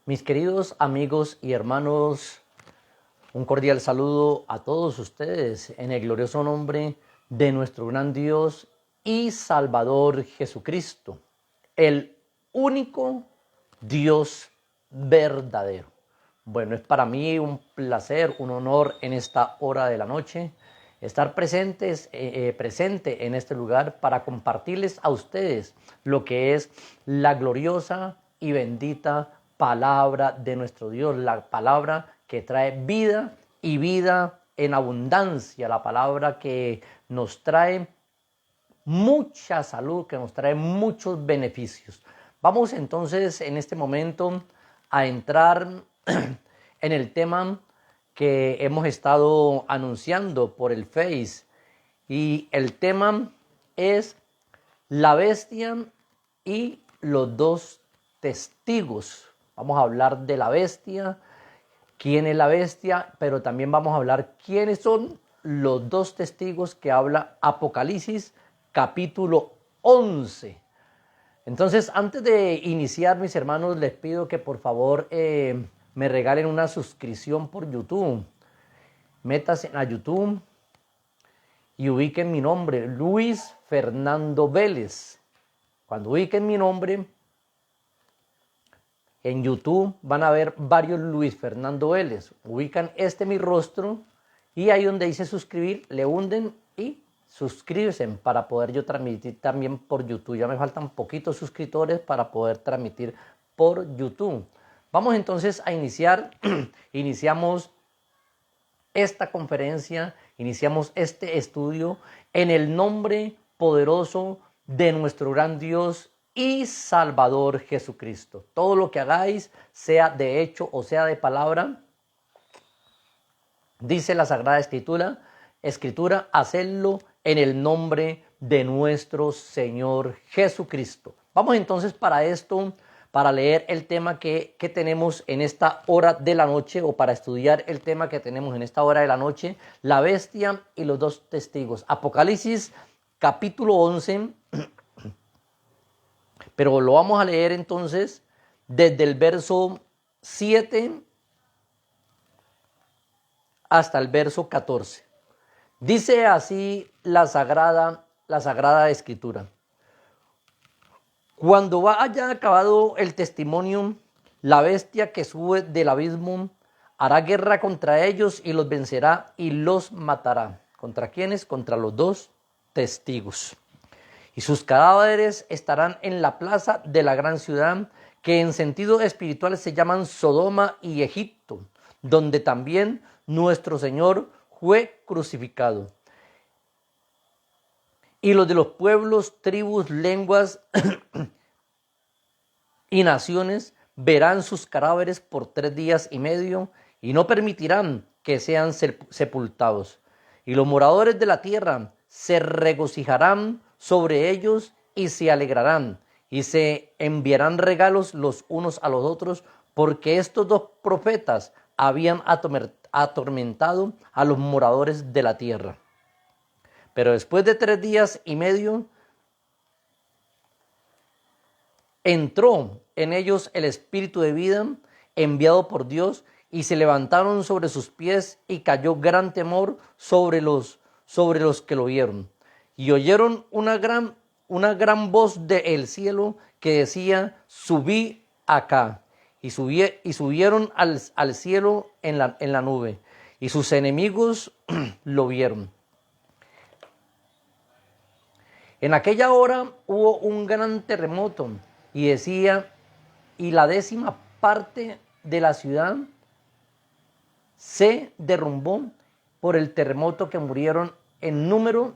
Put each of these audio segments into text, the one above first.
Mis queridos amigos y hermanos, un cordial saludo a todos ustedes en el glorioso nombre de nuestro gran Dios y Salvador Jesucristo, el único Dios verdadero. Bueno, es para mí un placer, un honor en esta hora de la noche estar presente en este lugar para compartirles a ustedes lo que es la gloriosa y bendita palabra de nuestro Dios, la palabra que trae vida y vida en abundancia, la palabra que nos trae mucha salud, que nos trae muchos beneficios. Vamos entonces en este momento a entrar en el tema que hemos estado anunciando por el Face, y el tema es la bestia y los dos testigos. Vamos a hablar de la bestia, quién es la bestia, pero también vamos a hablar quiénes son los dos testigos que habla Apocalipsis capítulo 11. Entonces, antes de iniciar, mis hermanos, les pido que por favor me regalen una suscripción por YouTube. Métanse a YouTube y ubiquen mi nombre, Luis Fernando Vélez. Cuando ubiquen mi nombre en YouTube van a ver varios Luis Fernando Vélez. Ubican mi rostro, y ahí donde dice suscribir, le hunden y suscríbese para poder yo transmitir también por YouTube. Ya me faltan poquitos suscriptores para poder transmitir por YouTube. Vamos entonces a iniciar. Iniciamos esta conferencia, iniciamos este estudio en el nombre poderoso de nuestro gran Dios y Salvador Jesucristo. Todo lo que hagáis, sea de hecho o sea de palabra, dice la Sagrada Escritura, hacedlo en el nombre de nuestro Señor Jesucristo. Vamos entonces para esto, para leer el tema que tenemos en esta hora de la noche, o para estudiar el tema que tenemos en esta hora de la noche, la bestia y los dos testigos. Apocalipsis capítulo 11, pero lo vamos a leer entonces desde el verso 7 hasta el verso 14. Dice así la Sagrada Escritura. Cuando haya acabado el testimonio, la bestia que sube del abismo hará guerra contra ellos y los vencerá y los matará. ¿Contra quiénes? Contra los dos testigos. Y sus cadáveres estarán en la plaza de la gran ciudad, que en sentido espiritual se llaman Sodoma y Egipto, donde también nuestro Señor fue crucificado. Y los de los pueblos, tribus, lenguas y naciones verán sus cadáveres por 3 días y medio y no permitirán que sean sepultados. Y los moradores de la tierra se regocijarán sobre ellos y se alegrarán y se enviarán regalos los unos a los otros, porque estos dos profetas habían atormentado a los moradores de la tierra. Pero después de 3 días y medio entró en ellos el espíritu de vida enviado por Dios, y se levantaron sobre sus pies, y cayó gran temor sobre los que lo vieron. Y oyeron una gran voz del cielo que decía: subí acá. Y subieron al cielo en la nube, y sus enemigos lo vieron. En aquella hora hubo un gran terremoto, y decía, y la 10ª parte de la ciudad se derrumbó por el terremoto, que murieron en número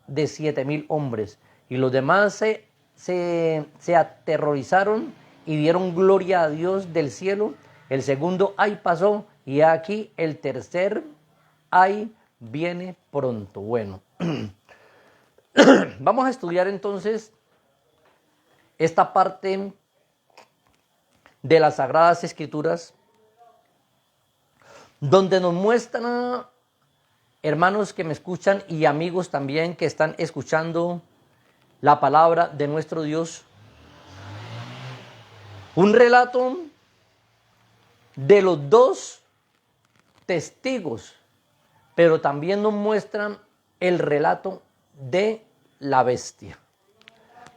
de 7,000 hombres. Y los demás se aterrorizaron y dieron gloria a Dios del cielo. El segundo ay pasó, y aquí el tercer ay viene pronto. Bueno, vamos a estudiar entonces esta parte de las Sagradas Escrituras, donde nos muestran, hermanos que me escuchan y amigos también que están escuchando la palabra de nuestro Dios, un relato de los dos testigos, pero también nos muestran el relato de la bestia.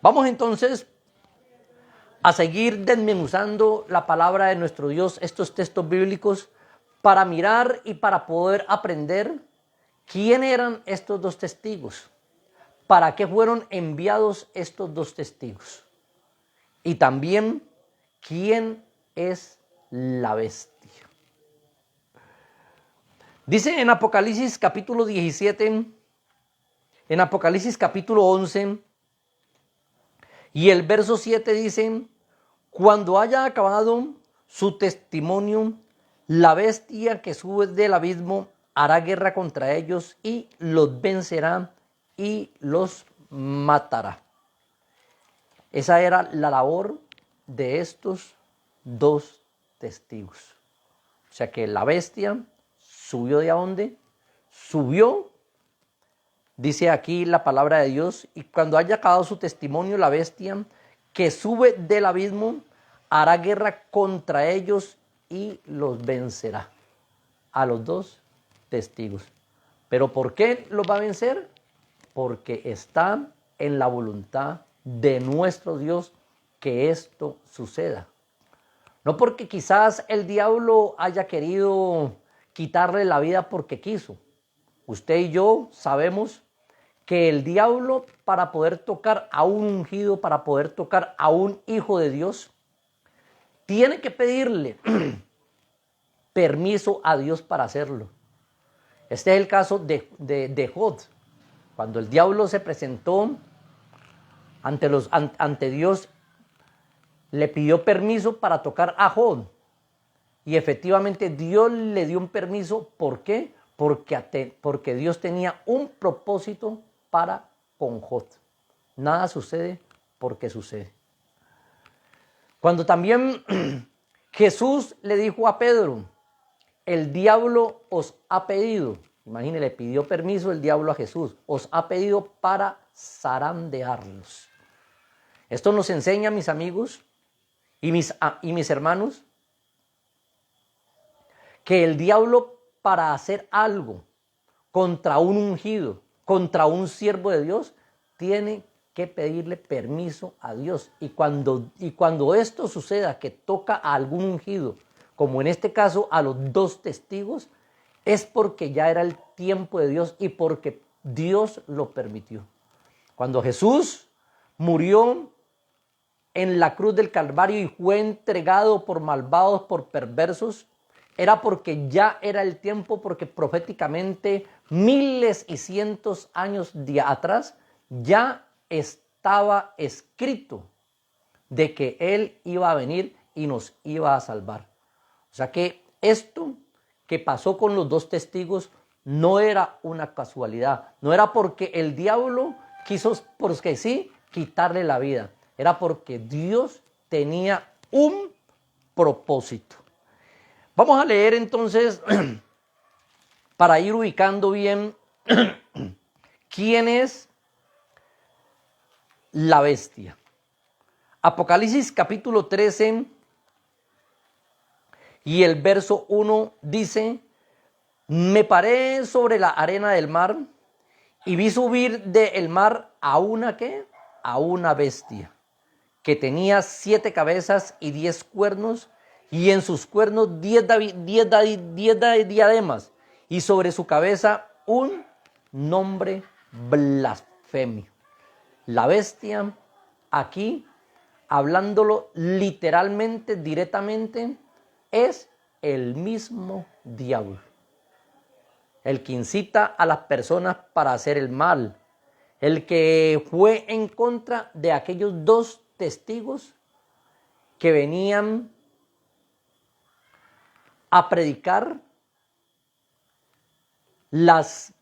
Vamos entonces a seguir desmenuzando la palabra de nuestro Dios, estos textos bíblicos, para mirar y para poder aprender quién eran estos dos testigos, para qué fueron enviados estos dos testigos y también quién es la bestia. Dice en Apocalipsis capítulo 17, en Apocalipsis capítulo 11 y el verso 7 dice: cuando haya acabado su testimonio, la bestia que sube del abismo hará guerra contra ellos y los vencerá y los matará. Esa era la labor de estos dos testigos. O sea que la bestia subió ¿de a dónde? Subió, dice aquí la palabra de Dios, y cuando haya acabado su testimonio, la bestia que sube del abismo hará guerra contra ellos y los vencerá. A los dos testigos. ¿Pero por qué los va a vencer? Porque está en la voluntad de nuestro Dios que esto suceda. No porque quizás el diablo haya querido quitarle la vida porque quiso. Usted y yo sabemos que el diablo, para poder tocar a un ungido, para poder tocar a un hijo de Dios, tiene que pedirle permiso a Dios para hacerlo. Este es el caso de Job. Cuando el diablo se presentó ante Dios, le pidió permiso para tocar a Job. Y efectivamente Dios le dio un permiso. ¿Por qué? Porque Dios tenía un propósito para con Job. Nada sucede porque sucede. Cuando también Jesús le dijo a Pedro: el diablo os ha pedido, imagínense, le pidió permiso el diablo a Jesús, os ha pedido para zarandearlos. Esto nos enseña, mis amigos y mis hermanos, que el diablo, para hacer algo contra un ungido, contra un siervo de Dios, tiene que pedirle permiso a Dios. Y cuando esto suceda, que toca a algún ungido, como en este caso a los dos testigos, es porque ya era el tiempo de Dios y porque Dios lo permitió. Cuando Jesús murió en la cruz del Calvario y fue entregado por malvados, por perversos, era porque ya era el tiempo, porque proféticamente miles y cientos años de atrás ya estaba escrito de que Él iba a venir y nos iba a salvar. O sea que esto que pasó con los dos testigos no era una casualidad, no era porque el diablo quiso, porque sí, quitarle la vida, era porque Dios tenía un propósito. Vamos a leer entonces, para ir ubicando bien, quién es la bestia. Apocalipsis capítulo 13 y el verso 1 dice: me paré sobre la arena del mar y vi subir del mar a una ¿qué? A una bestia que tenía 7 cabezas y 10 cuernos, y en sus cuernos 10 diademas, y sobre su cabeza un nombre blasfemio. La bestia, aquí, hablándolo literalmente, directamente, es el mismo diablo, el que incita a las personas para hacer el mal, el que fue en contra de aquellos dos testigos que venían a predicar las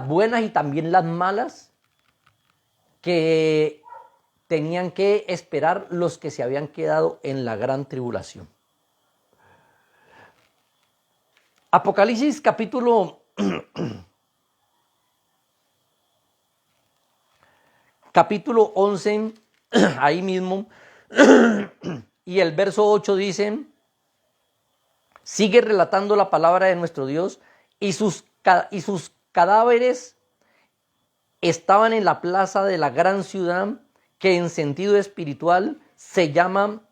buenas y también las malas que tenían que esperar los que se habían quedado en la gran tribulación. Apocalipsis capítulo 11, ahí mismo, y el verso 8 dice: Sigue relatando la palabra de nuestro Dios y sus cadáveres estaban en la plaza de la gran ciudad que en sentido espiritual se llama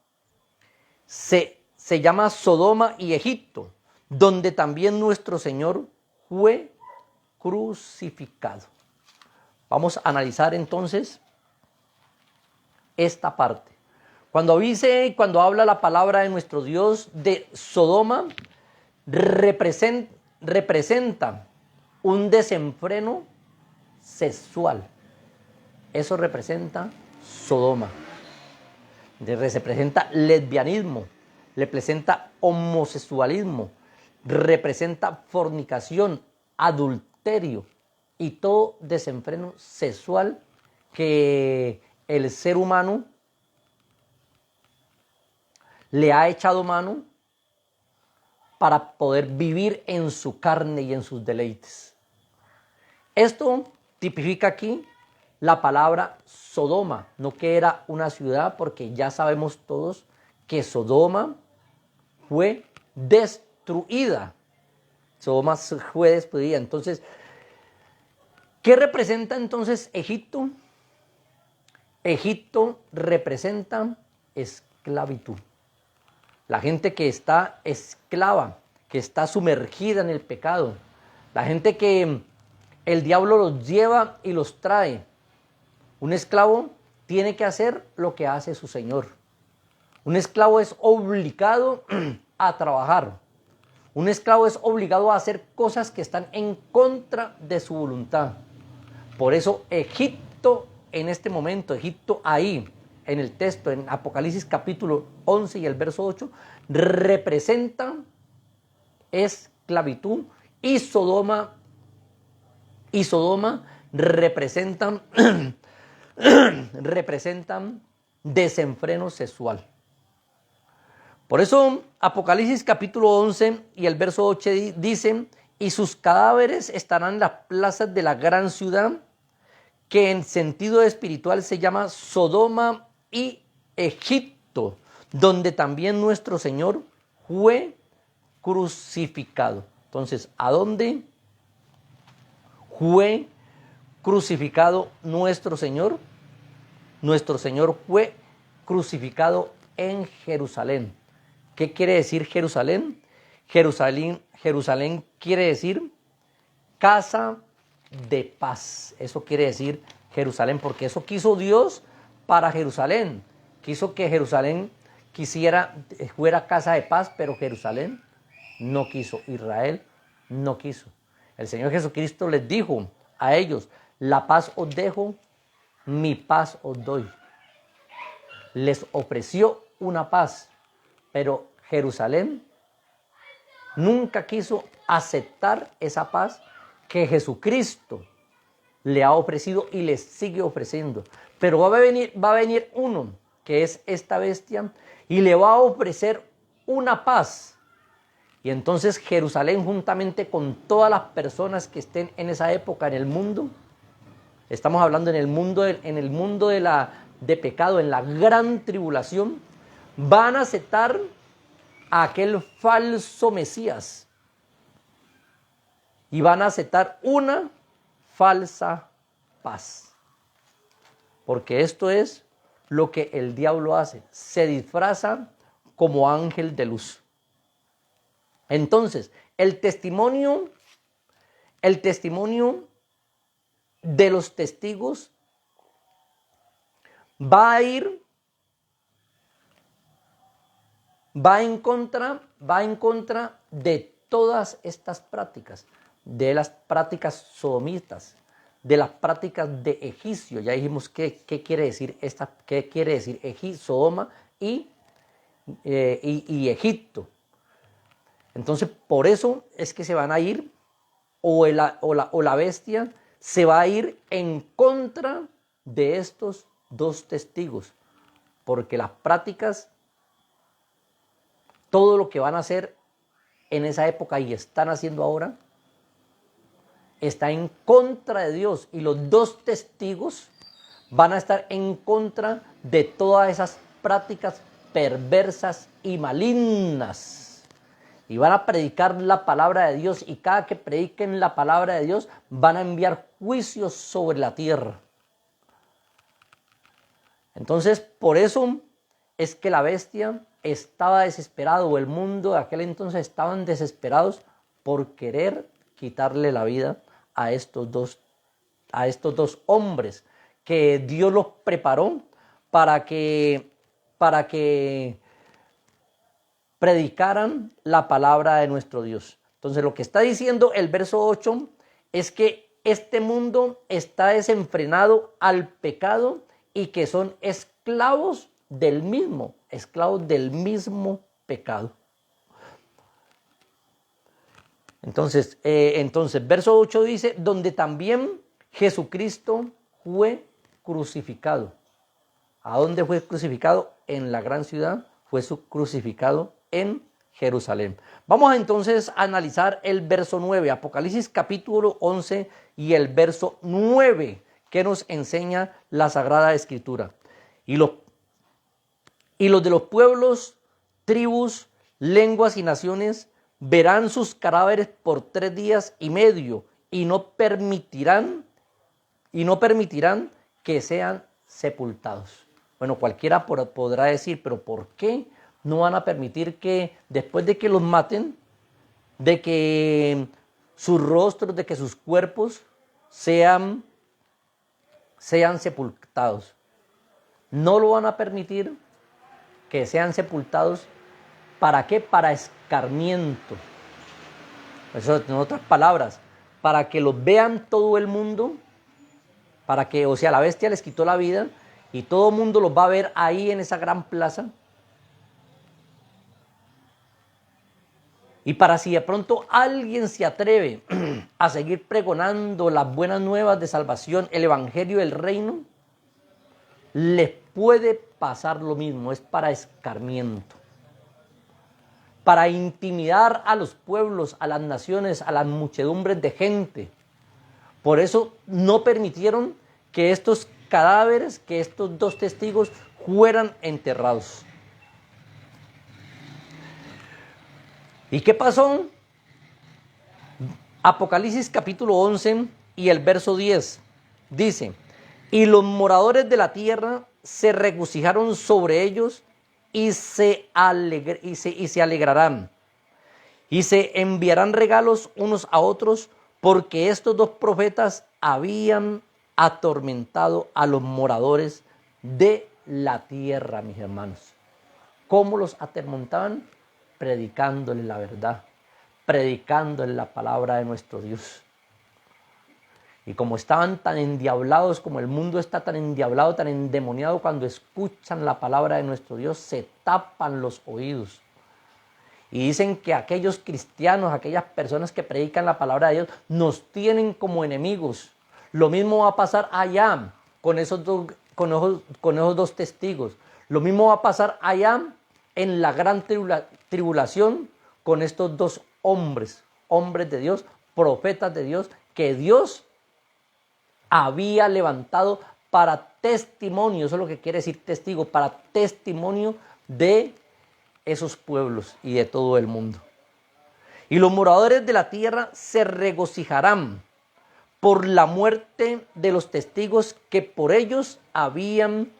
Sodoma y Egipto, donde también nuestro Señor fue crucificado. Vamos a analizar entonces esta parte. Cuando habla la palabra de nuestro Dios de Sodoma, representa un desenfreno sexual. Eso representa Sodoma. Representa lesbianismo, representa homosexualismo, representa fornicación, adulterio y todo desenfreno sexual que el ser humano le ha echado mano para poder vivir en su carne y en sus deleites. Esto tipifica aquí la palabra Sodoma, no que era una ciudad, porque ya sabemos todos que Sodoma fue destruida. Sodoma fue destruida. Entonces, ¿qué representa entonces Egipto? Egipto representa esclavitud. La gente que está esclava, que está sumergida en el pecado. La gente que el diablo los lleva y los trae. Un esclavo tiene que hacer lo que hace su señor. Un esclavo es obligado a trabajar. Un esclavo es obligado a hacer cosas que están en contra de su voluntad. Por eso Egipto en este momento, Egipto ahí, en el texto, en Apocalipsis capítulo 11 y el verso 8, representa esclavitud y Sodoma representan desenfreno sexual. Por eso Apocalipsis capítulo 11 y el verso 8 dicen: y sus cadáveres estarán en las plazas de la gran ciudad, que en sentido espiritual se llama Sodoma y Egipto, donde también nuestro Señor fue crucificado. Entonces, ¿a dónde fue crucificado nuestro Señor? Nuestro Señor fue crucificado en Jerusalén. ¿Qué quiere decir Jerusalén? Jerusalén quiere decir casa de paz. Eso quiere decir Jerusalén, porque eso quiso Dios para Jerusalén. Quiso que Jerusalén fuera casa de paz, pero Jerusalén no quiso. Israel no quiso. El Señor Jesucristo les dijo a ellos: la paz os dejo, mi paz os doy. Les ofreció una paz, pero Jerusalén nunca quiso aceptar esa paz que Jesucristo le ha ofrecido y les sigue ofreciendo. Pero va a venir uno, que es esta bestia, y le va a ofrecer una paz. Y entonces Jerusalén, juntamente con todas las personas que estén en esa época en el mundo, estamos hablando en el mundo de pecado, en la gran tribulación, van a aceptar a aquel falso Mesías y van a aceptar una falsa paz. Porque esto es lo que el diablo hace: se disfraza como ángel de luz. Entonces, el testimonio de los testigos va en contra de todas estas prácticas, de las prácticas sodomitas, de las prácticas de egipcio. Ya dijimos qué quiere decir Sodoma y Egipto. Entonces, por eso es que se van a ir, o la bestia se va a ir en contra de estos dos testigos, porque las prácticas, todo lo que van a hacer en esa época y están haciendo ahora, está en contra de Dios, y los dos testigos van a estar en contra de todas esas prácticas perversas y malignas. y van a predicar la palabra de Dios, y cada que prediquen la palabra de Dios van a enviar juicios sobre la tierra. Entonces, por eso es que la bestia estaba desesperado, o el mundo de aquel entonces estaban desesperados por querer quitarle la vida a estos dos hombres que Dios los preparó para que predicaran la palabra de nuestro Dios. Entonces, lo que está diciendo el verso 8 es que este mundo está desenfrenado al pecado y que son esclavos del mismo pecado. Entonces, verso 8 dice, donde también Jesucristo fue crucificado. ¿A dónde fue crucificado? En la gran ciudad, fue crucificado en Jerusalén. Vamos entonces a analizar el verso 9, Apocalipsis capítulo 11 y el verso 9, que nos enseña la Sagrada Escritura. Y los de los pueblos, tribus, lenguas y naciones verán sus cadáveres por 3 días y medio y no permitirán que sean sepultados. Bueno, cualquiera podrá decir, pero ¿por qué no van a permitir que después de que los maten, de que sus rostros, de que sus cuerpos sean sepultados? No lo van a permitir que sean sepultados. ¿Para qué? Para escarmiento. Eso, en otras palabras, para que los vean todo el mundo, la bestia les quitó la vida y todo el mundo los va a ver ahí en esa gran plaza. Y para si de pronto alguien se atreve a seguir pregonando las buenas nuevas de salvación, el evangelio del reino, les puede pasar lo mismo. Es para escarmiento, para intimidar a los pueblos, a las naciones, a las muchedumbres de gente. Por eso no permitieron que estos cadáveres, que estos 2 testigos fueran enterrados. ¿Y qué pasó? Apocalipsis capítulo 11 y el verso 10 dice, y los moradores de la tierra se regocijaron sobre ellos y se alegrarán y se enviarán regalos unos a otros, porque estos 2 profetas habían atormentado a los moradores de la tierra, mis hermanos. ¿Cómo los atormentaban? Predicándoles la verdad, predicándoles la palabra de nuestro Dios. Y como estaban tan endiablados, como el mundo está tan endiablado, tan endemoniado, cuando escuchan la palabra de nuestro Dios, se tapan los oídos. Y dicen que aquellos cristianos, aquellas personas que predican la palabra de Dios, nos tienen como enemigos. Lo mismo va a pasar allá con esos 2 testigos. Lo mismo va a pasar allá en la gran tribulación con estos 2 hombres de Dios, profetas de Dios, que Dios había levantado para testimonio. Eso es lo que quiere decir testigo, para testimonio de esos pueblos y de todo el mundo. Y los moradores de la tierra se regocijarán por la muerte de los testigos que por ellos habían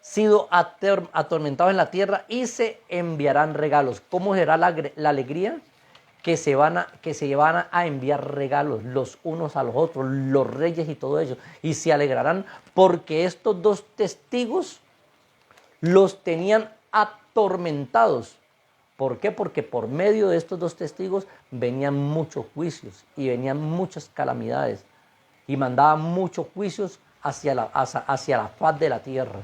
sido atormentados en la tierra, y se enviarán regalos. ¿Cómo será la alegría? Que se van a enviar regalos los unos a los otros, los reyes y todo ello, y se alegrarán porque estos 2 testigos los tenían atormentados. ¿Por qué? Porque por medio de estos 2 testigos venían muchos juicios y venían muchas calamidades y mandaban muchos juicios hacia la faz de la tierra.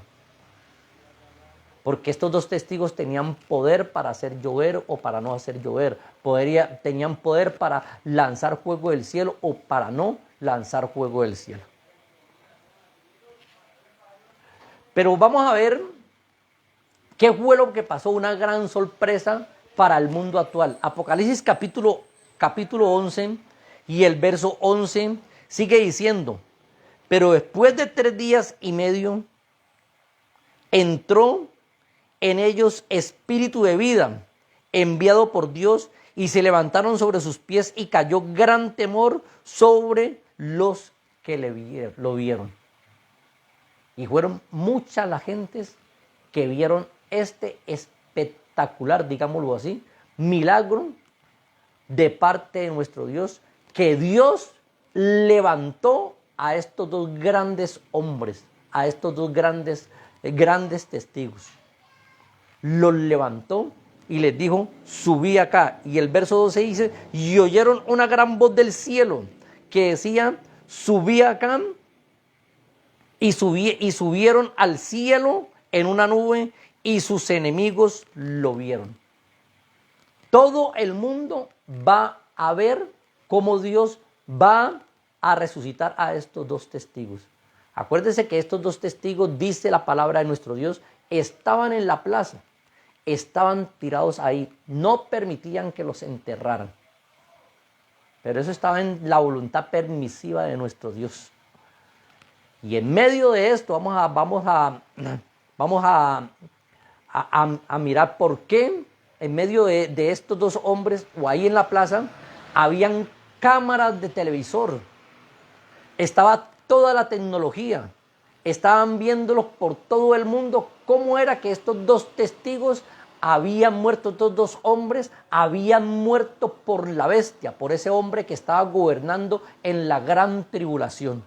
Porque estos 2 testigos tenían poder para hacer llover o para no hacer llover. Tenían poder para lanzar fuego del cielo o para no lanzar fuego del cielo. Pero vamos a ver qué fue lo que pasó, una gran sorpresa para el mundo actual. Apocalipsis capítulo 11 y el verso 11 sigue diciendo, pero después de 3 días y medio entró en ellos espíritu de vida, enviado por Dios, y se levantaron sobre sus pies y cayó gran temor sobre los que lo vieron. Y fueron muchas las gentes que vieron este espectacular, digámoslo así, milagro de parte de nuestro Dios, que Dios levantó a estos dos grandes hombres, a estos dos grandes testigos. Los levantó y les dijo, subí acá. Y el verso 12 dice, y oyeron una gran voz del cielo que decía, subí acá, y subieron al cielo en una nube, y sus enemigos lo vieron. Todo el mundo va a ver cómo Dios va a resucitar a estos dos testigos. Acuérdense que estos dos testigos, dice la palabra de nuestro Dios, estaban en la plaza, estaban tirados ahí, no permitían que los enterraran. Pero eso estaba en la voluntad permisiva de nuestro Dios. Y en medio de esto vamos a mirar por qué en medio de estos dos hombres o ahí en la plaza habían cámaras de televisor. Estaba toda la tecnología. Estaban viéndolos por todo el mundo cómo era que estos dos testigos habían muerto, estos dos hombres habían muerto por la bestia, por ese hombre que estaba gobernando en la gran tribulación.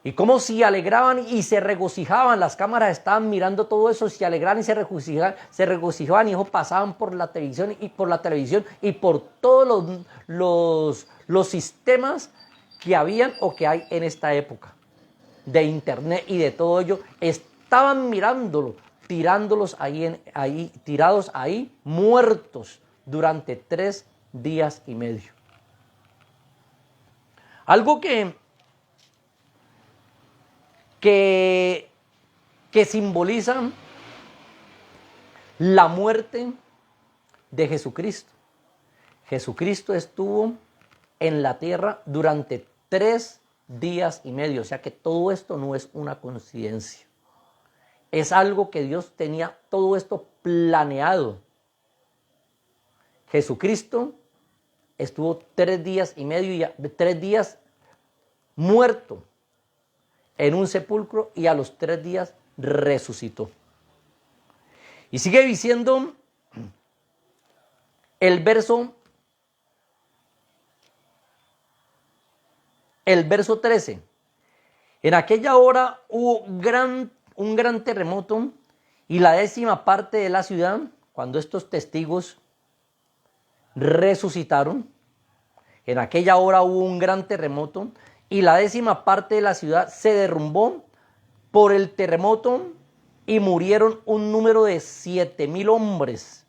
Y cómo se alegraban y se regocijaban, las cámaras estaban mirando todo eso, se alegraban y se regocijaban y ellos pasaban por la televisión y por todos los sistemas que habían o que hay en esta época de internet y de todo ello, estaban mirándolo, tirados ahí, muertos durante 3 días y medio. Algo que simbolizan la muerte de Jesucristo. Jesucristo estuvo en la tierra durante 3 días y medio, o sea que todo esto no es una coincidencia. Es algo que Dios tenía todo esto planeado. Jesucristo estuvo 3 días y medio, 3 días muerto en un sepulcro y a los 3 días resucitó. Y sigue diciendo el verso 13. En aquella hora hubo un gran terremoto y la 10ª parte de la ciudad, cuando estos testigos resucitaron, en aquella hora hubo un gran terremoto y la 10ª parte de la ciudad se derrumbó por el terremoto y murieron un número de 7,000 hombres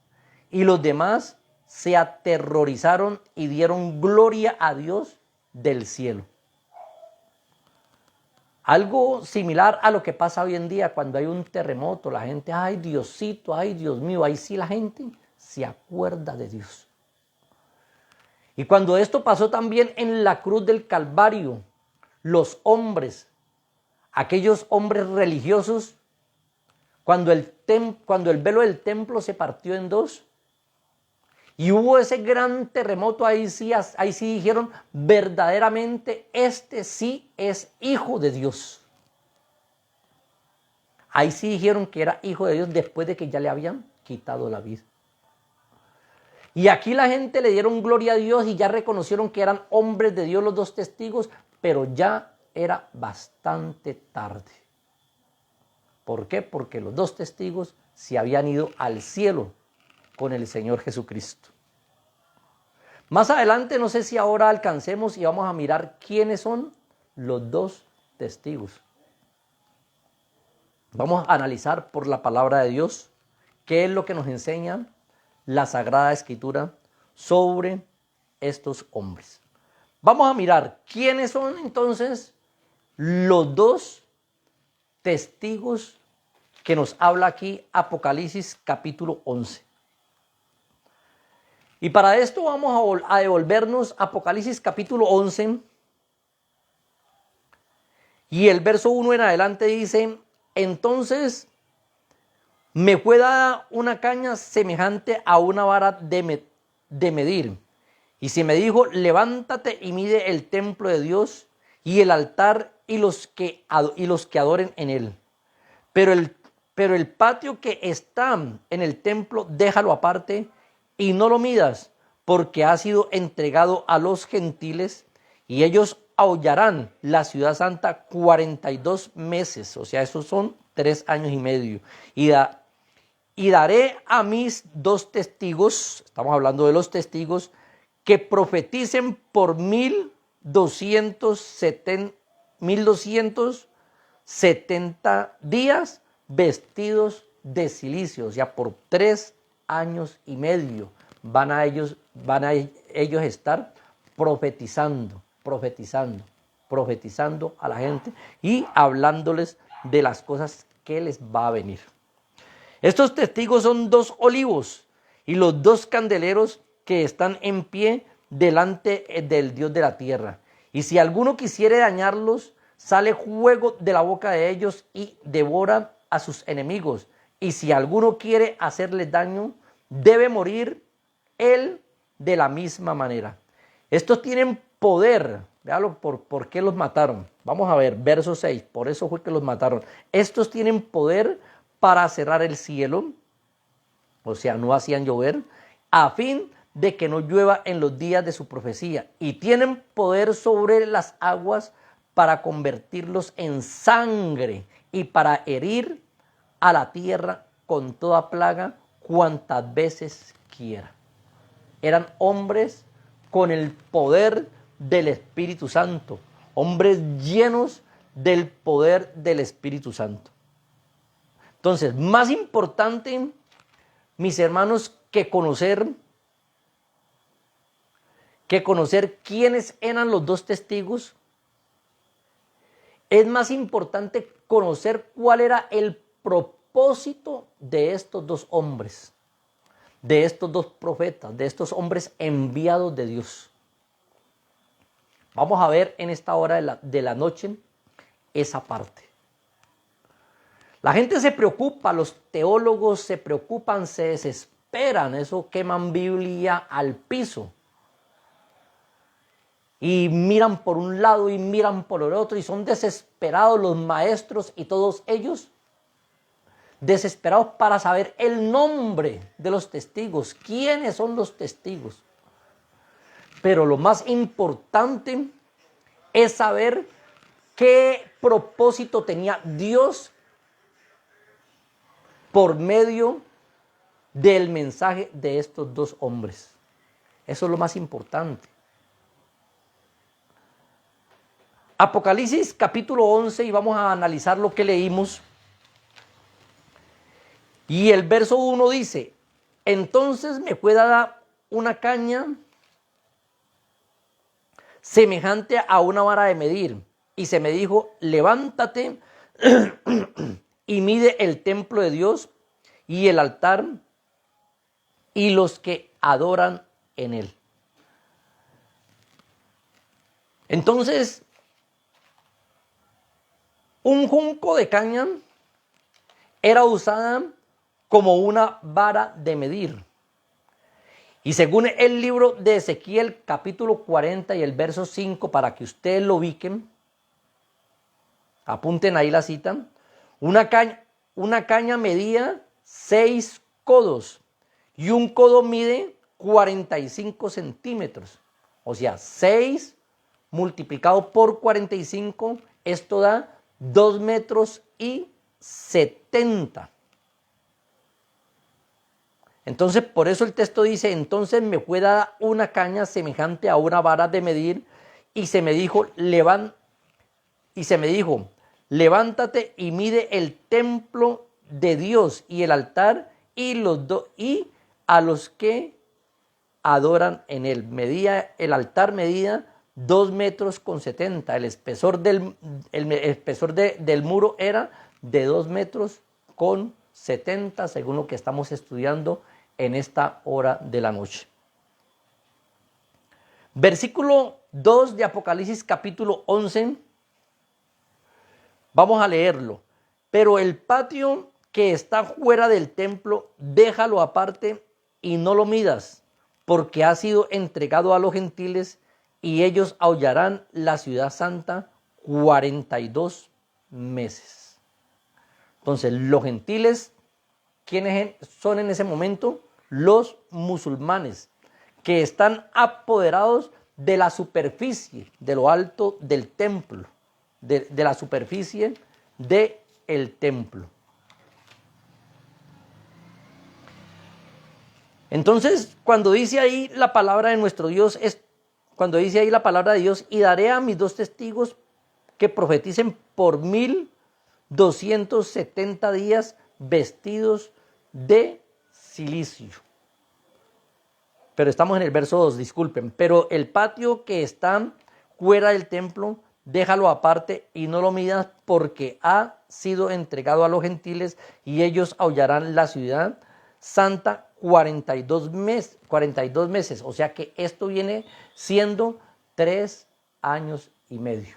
y los demás se aterrorizaron y dieron gloria a Dios del cielo. Algo similar a lo que pasa hoy en día cuando hay un terremoto, la gente, ay Diosito, ay Dios mío, ahí sí la gente se acuerda de Dios. Y cuando esto pasó también en la cruz del Calvario, los hombres, aquellos hombres religiosos, cuando el velo del templo se partió en dos y hubo ese gran terremoto, ahí sí dijeron, verdaderamente este sí es hijo de Dios. Ahí sí dijeron que era hijo de Dios después de que ya le habían quitado la vida. Y aquí la gente le dieron gloria a Dios y ya reconocieron que eran hombres de Dios los dos testigos, pero ya era bastante tarde. ¿Por qué? Porque los dos testigos se habían ido al cielo con el Señor Jesucristo. Más adelante, no sé si ahora alcancemos y vamos a mirar quiénes son los dos testigos. Vamos a analizar por la palabra de Dios qué es lo que nos enseña la Sagrada Escritura sobre estos hombres. Vamos a mirar quiénes son entonces los dos testigos que nos habla aquí Apocalipsis capítulo 11. Y para esto vamos a devolvernos a Apocalipsis capítulo 11 y el verso 1 en adelante dice, entonces me fue dada una caña semejante a una vara de medir. Y se me dijo, levántate y mide el templo de Dios y el altar y los que adoren en él. Pero el patio que está en el templo, déjalo aparte y no lo midas, porque ha sido entregado a los gentiles y ellos aullarán la ciudad santa 42 meses. O sea, esos son 3 años y medio. Y daré a mis 2 testigos, estamos hablando de los testigos, que profeticen por 1270 días vestidos de silicio. O sea, por 3 años y medio van a ellos estar profetizando a la gente y hablándoles de las cosas que les va a venir. Estos testigos son 2 olivos y los 2 candeleros que están en pie delante del Dios de la tierra. Y si alguno quisiere dañarlos, sale fuego de la boca de ellos y devora a sus enemigos. Y si alguno quiere hacerles daño, debe morir él de la misma manera. Estos tienen poder. Véalo por qué los mataron. Vamos a ver, verso 6. Por eso fue que los mataron. Estos tienen poder para cerrar el cielo, o sea, no hacían llover, a fin de que no llueva en los días de su profecía. Y tienen poder sobre las aguas para convertirlos en sangre y para herir a la tierra con toda plaga cuantas veces quiera. Eran hombres con el poder del Espíritu Santo, hombres llenos del poder del Espíritu Santo. Entonces, más importante, mis hermanos, que conocer quiénes eran los 2 testigos, es más importante conocer cuál era el propósito de estos 2 hombres, de estos 2 profetas, de estos hombres enviados de Dios. Vamos a ver en esta hora de la noche esa parte. La gente se preocupa, los teólogos se preocupan, se desesperan, eso queman Biblia al piso. Y miran por un lado y miran por el otro y son desesperados los maestros y todos ellos, desesperados para saber el nombre de los testigos, quiénes son los testigos. Pero lo más importante es saber qué propósito tenía Dios por medio del mensaje de estos 2 hombres. Eso es lo más importante. Apocalipsis capítulo 11, y vamos a analizar lo que leímos. Y el verso 1 dice, entonces me fue dada una caña semejante a una vara de medir, y se me dijo, levántate y mide el templo de Dios y el altar y los que adoran en él. Entonces, un junco de caña era usada como una vara de medir. Y según el libro de Ezequiel, capítulo 40 y el verso 5, para que ustedes lo ubiquen, apunten ahí la cita, una caña medía 6 codos y un codo mide 45 centímetros. O sea, 6 multiplicado por 45, esto da 2 metros y 70. Entonces, por eso el texto dice, entonces me fue dada una caña semejante a una vara de medir y se me dijo, levántate y mide el templo de Dios y el altar y a los que adoran en él. El altar medía 2 metros con 70. El espesor del muro era de 2 metros con 70, según lo que estamos estudiando en esta hora de la noche. Versículo 2 de Apocalipsis capítulo 11. Vamos a leerlo. Pero el patio que está fuera del templo, déjalo aparte y no lo midas, porque ha sido entregado a los gentiles y ellos hollarán la ciudad santa 42 meses. Entonces, los gentiles, ¿quiénes son en ese momento? Los musulmanes, que están apoderados de la superficie, de lo alto del templo, de la superficie del templo. Entonces, cuando dice ahí la palabra de nuestro Dios, cuando dice ahí la palabra de Dios, y daré a mis 2 testigos que profeticen por 1270 días vestidos de cilicio. Pero estamos en el verso 2, disculpen. Pero el patio que está fuera del templo, déjalo aparte y no lo midas, porque ha sido entregado a los gentiles y ellos hollarán la ciudad santa 42 meses. O sea que esto viene siendo 3 años y medio.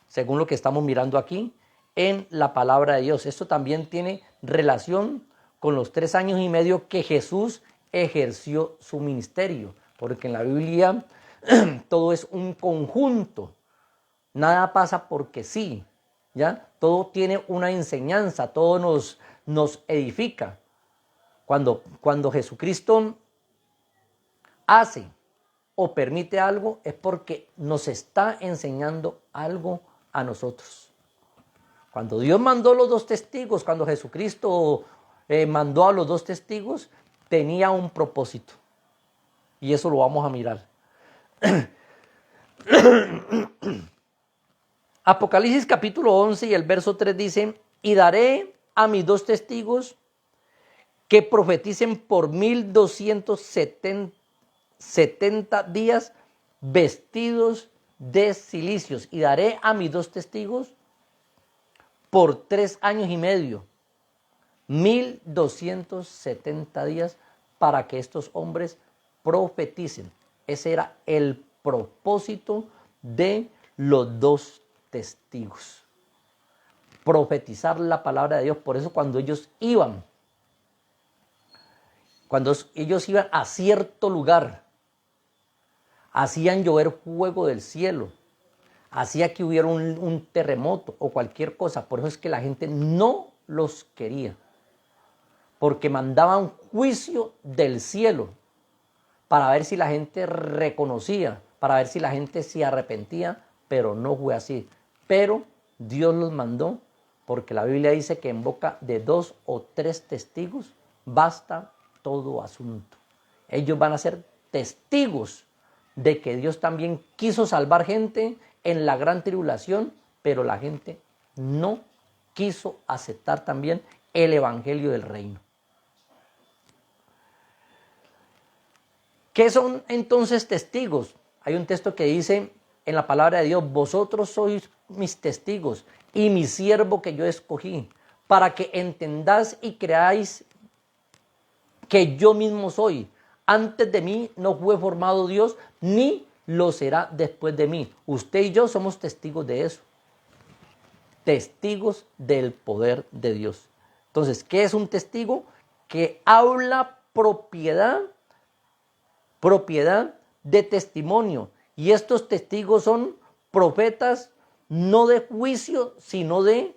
Según lo que estamos mirando aquí en la palabra de Dios. Esto también tiene relación con los 3 años y medio que Jesús ejerció su ministerio, porque en la Biblia todo es un conjunto, nada pasa porque sí, ¿ya? Todo tiene una enseñanza, todo nos edifica. Cuando Jesucristo hace o permite algo, es porque nos está enseñando algo a nosotros. Cuando Dios mandó los 2 testigos, cuando Jesucristo mandó a los 2 testigos, tenía un propósito. Y eso lo vamos a mirar. Apocalipsis capítulo 11 y el verso 3 dice, y daré a mis 2 testigos que profeticen por 1270 días vestidos de cilicios. Y daré a mis 2 testigos por 3 años y medio. 1270 días para que estos hombres profeticen. Ese era el propósito de los 2 testigos. Profetizar la palabra de Dios. Por eso cuando ellos iban a cierto lugar, hacían llover fuego del cielo, hacía que hubiera un terremoto o cualquier cosa. Por eso es que la gente no los quería, porque mandaban juicio del cielo para ver si la gente reconocía, para ver si la gente se arrepentía, pero no fue así. Pero Dios los mandó, porque la Biblia dice que en boca de 2 o 3 testigos basta todo asunto. Ellos van a ser testigos de que Dios también quiso salvar gente en la gran tribulación, pero la gente no quiso aceptar también el evangelio del reino. ¿Qué son entonces testigos? Hay un texto que dice en la palabra de Dios, vosotros sois mis testigos y mi siervo que yo escogí, para que entendáis y creáis que yo mismo soy. Antes de mí no fue formado Dios, ni lo será después de mí. Usted y yo somos testigos de eso. Testigos del poder de Dios. Entonces, ¿qué es un testigo? Que habla propiedad de testimonio. Y estos testigos son profetas no de juicio, sino de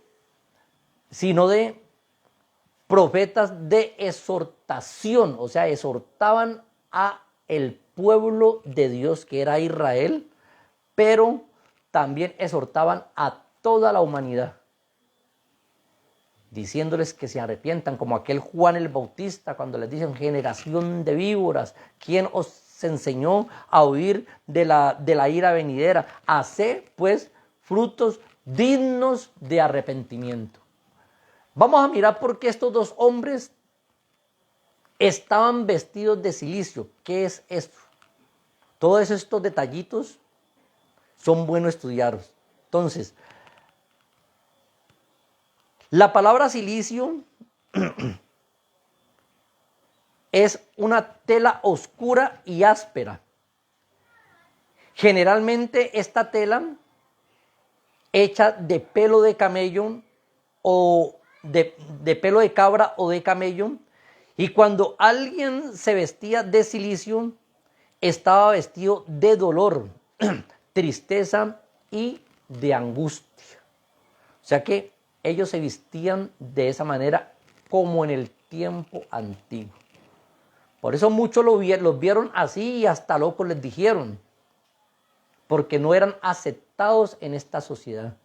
profetas de exhortación. O sea, exhortaban a el pueblo de Dios que era Israel, pero también exhortaban a toda la humanidad, diciéndoles que se arrepientan, como aquel Juan el Bautista cuando les dicen generación de víboras, ¿quién os enseñó a huir de la ira venidera? Haced pues frutos dignos de arrepentimiento. Vamos a mirar por qué estos 2 hombres estaban vestidos de cilicio. ¿Qué es esto? Todos estos detallitos son buenos estudiarlos. Entonces, la palabra cilicio es una tela oscura y áspera. Generalmente esta tela hecha de pelo de camello o de pelo de cabra o de camello. Y cuando alguien se vestía de cilicio, estaba vestido de dolor, tristeza y de angustia. O sea que ellos se vestían de esa manera como en el tiempo antiguo. Por eso muchos los vieron así y hasta locos les dijeron, porque no eran aceptados en esta sociedad.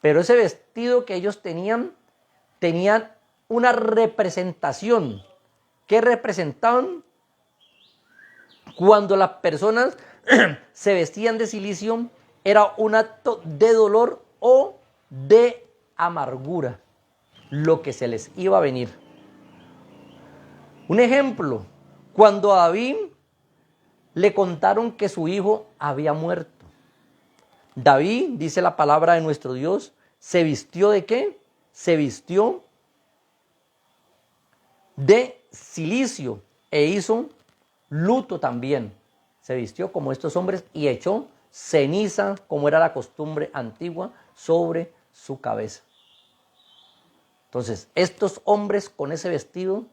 Pero ese vestido que ellos tenían una representación. ¿Qué representaban? Cuando las personas se vestían de cilicio, era un acto de dolor o de amargura, lo que se les iba a venir. Un ejemplo, cuando a David le contaron que su hijo había muerto. David, dice la palabra de nuestro Dios, ¿se vistió de qué? Se vistió de cilicio e hizo luto también. Se vistió como estos hombres y echó ceniza, como era la costumbre antigua, sobre su cabeza. Entonces, estos hombres con ese vestido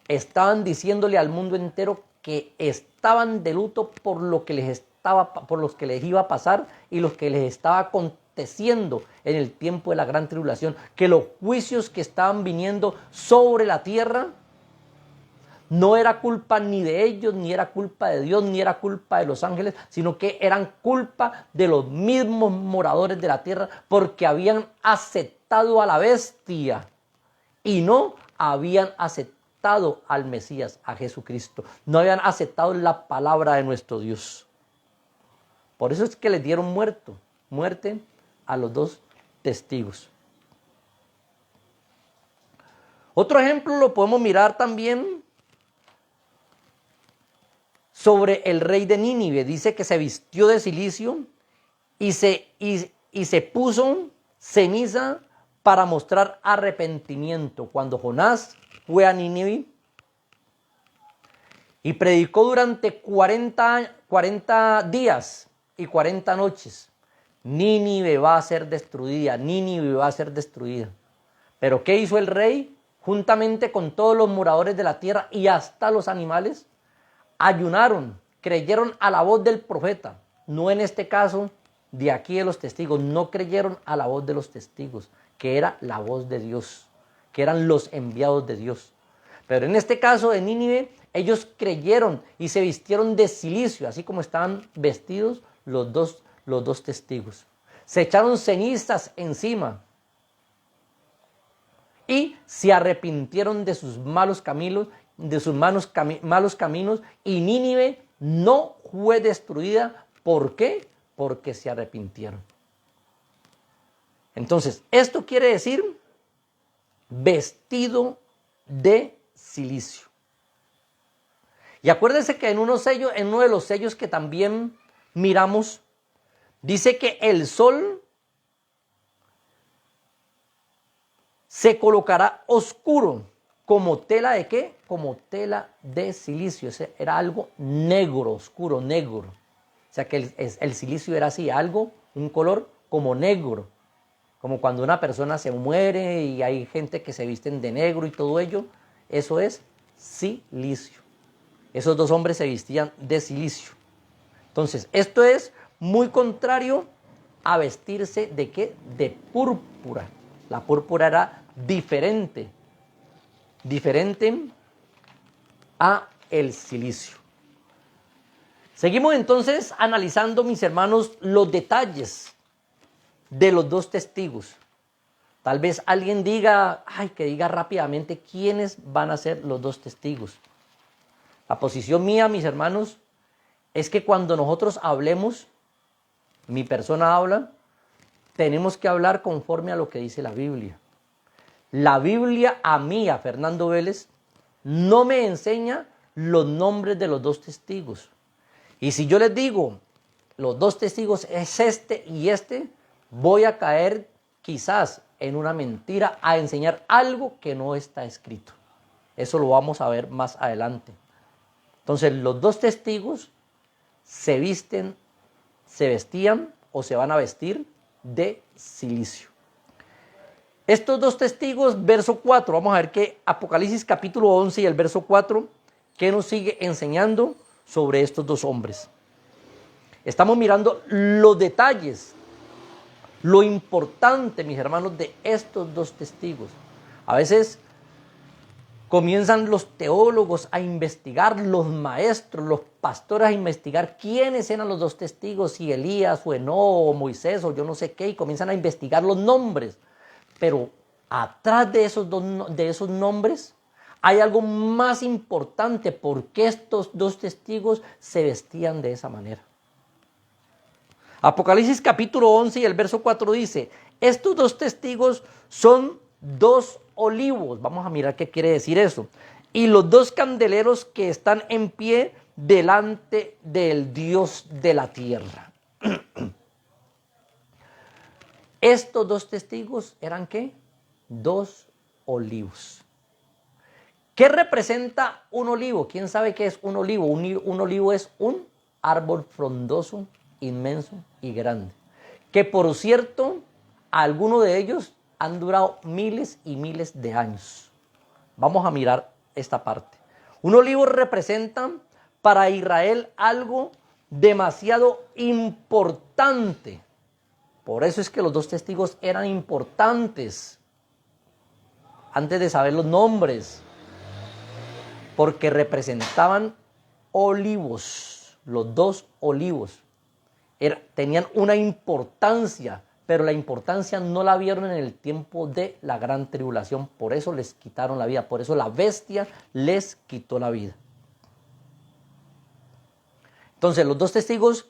estaban diciéndole al mundo entero que estaban de luto por lo que les iba a pasar y lo que les estaba aconteciendo en el tiempo de la gran tribulación, que los juicios que estaban viniendo sobre la tierra no era culpa ni de ellos, ni era culpa de Dios, ni era culpa de los ángeles, sino que eran culpa de los mismos moradores de la tierra, porque habían aceptado a la bestia y no habían aceptado al Mesías, a Jesucristo. No habían aceptado la palabra de nuestro Dios. Por eso es que les dieron muerte a los dos testigos. Otro ejemplo lo podemos mirar también sobre el rey de Nínive. Dice que se vistió de cilicio y se puso ceniza para mostrar arrepentimiento. Cuando Jonás fue a Nínive y predicó durante 40 días y 40 noches, Nínive va a ser destruida, Nínive va a ser destruida. Pero ¿qué hizo el rey? Juntamente con todos los moradores de la tierra y hasta los animales, ayunaron, creyeron a la voz del profeta, no en este caso de aquí de los testigos, no creyeron a la voz de los testigos, que era la voz de Dios, que eran los enviados de Dios. Pero en este caso de Nínive, ellos creyeron y se vistieron de cilicio, así como estaban vestidos los dos testigos. Se echaron cenizas encima y se arrepintieron de sus malos caminos, malos caminos, y Nínive no fue destruida. ¿Por qué? Porque se arrepintieron. Entonces, esto quiere decir vestido de cilicio. Y acuérdense que en uno de los sellos que también miramos, dice que el sol se colocará oscuro. ¿Como tela de qué? Como tela de silicio. Ese era algo negro, oscuro, negro. O sea que el silicio era así, un color como negro. Como cuando una persona se muere y hay gente que se visten de negro y todo ello. Eso es silicio. Esos dos hombres se vestían de silicio. Entonces, esto es muy contrario a vestirse de ¿qué? De púrpura. La púrpura era diferente a el silicio. Seguimos entonces analizando, mis hermanos, los detalles de los dos testigos. Tal vez alguien diga, que diga rápidamente quiénes van a ser los dos testigos. La posición mía, mis hermanos, es que cuando nosotros hablemos, mi persona habla, tenemos que hablar conforme a lo que dice la Biblia. La Biblia a mí, a Fernando Vélez, no me enseña los nombres de los dos testigos. Y si yo les digo, los dos testigos es este y este, voy a caer quizás en una mentira, a enseñar algo que no está escrito. Eso lo vamos a ver más adelante. Entonces, los dos testigos se vestían o se van a vestir de cilicio. Estos dos testigos, verso 4, vamos a ver que Apocalipsis capítulo 11 y el verso 4, ¿qué nos sigue enseñando sobre estos dos hombres? Estamos mirando los detalles, lo importante, mis hermanos, de estos dos testigos. A veces comienzan los teólogos a investigar, los maestros, los pastores a investigar quiénes eran los dos testigos, si Elías o Enoc o Moisés o yo no sé qué, y comienzan a investigar los nombres. Pero atrás de esos nombres hay algo más importante, por qué estos dos testigos se vestían de esa manera. Apocalipsis capítulo 11 y el verso 4 dice, estos dos testigos son dos olivos. Vamos a mirar qué quiere decir eso. Y los dos candeleros que están en pie delante del Dios de la tierra. Estos dos testigos eran ¿qué? Dos olivos. ¿Qué representa un olivo? ¿Quién sabe qué es un olivo? Un olivo es un árbol frondoso, inmenso y grande. Que por cierto, algunos de ellos han durado miles y miles de años. Vamos a mirar esta parte. Un olivo representa para Israel algo demasiado importante. Por eso es que los dos testigos eran importantes antes de saber los nombres, porque representaban olivos, los dos olivos. Tenían una importancia, pero la importancia no la vieron en el tiempo de la gran tribulación, por eso les quitaron la vida, por eso la bestia les quitó la vida. Entonces los dos testigos,